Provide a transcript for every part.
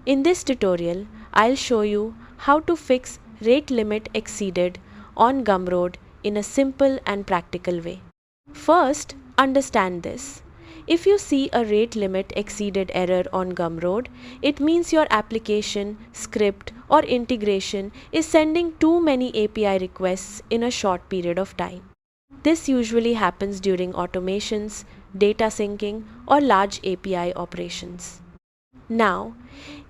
In this tutorial, I'll show you how to fix rate limit exceeded on Gumroad in a simple and practical way. First, understand this. If you see a rate limit exceeded error on Gumroad, it means your application, script, or integration is sending too many API requests in a short period of time. This usually happens during automations, data syncing, or large API operations. Now,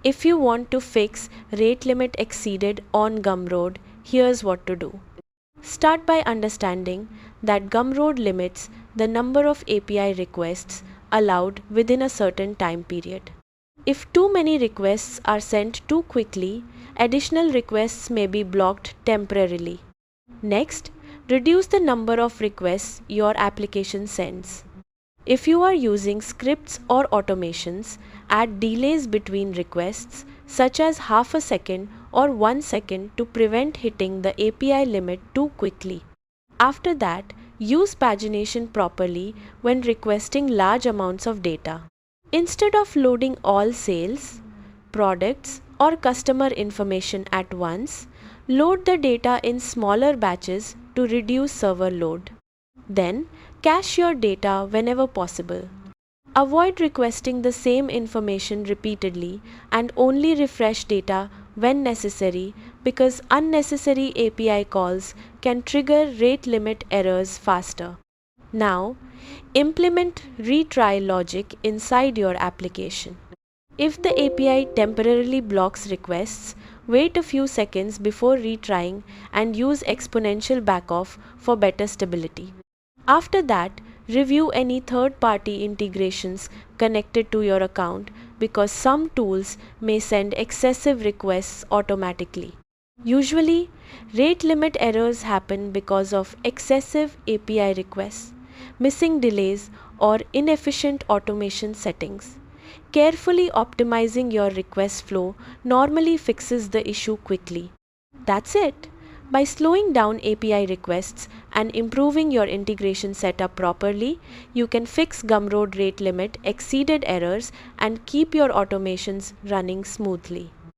if you want to fix rate limit exceeded on Gumroad, here's what to do. Start by understanding that Gumroad limits the number of API requests allowed within a certain time period. If too many requests are sent too quickly, additional requests may be blocked temporarily. Next, reduce the number of requests your application sends. If you are using scripts or automations, add delays between requests, such as half a second or 1 second, to prevent hitting the API limit too quickly. After that, use pagination properly when requesting large amounts of data. Instead of loading all sales, products, or customer information at once, load the data in smaller batches to reduce server load. Then, cache your data whenever possible. Avoid requesting the same information repeatedly and only refresh data when necessary, because unnecessary API calls can trigger rate limit errors faster. Now, implement retry logic inside your application. If the API temporarily blocks requests, wait a few seconds before retrying and use exponential backoff for better stability. After that, review any third-party integrations connected to your account, because some tools may send excessive requests automatically. Usually, rate limit errors happen because of excessive API requests, missing delays, or inefficient automation settings. Carefully optimizing your request flow normally fixes the issue quickly. That's it. By slowing down API requests and improving your integration setup properly, you can fix Gumroad rate limit exceeded errors and keep your automations running smoothly.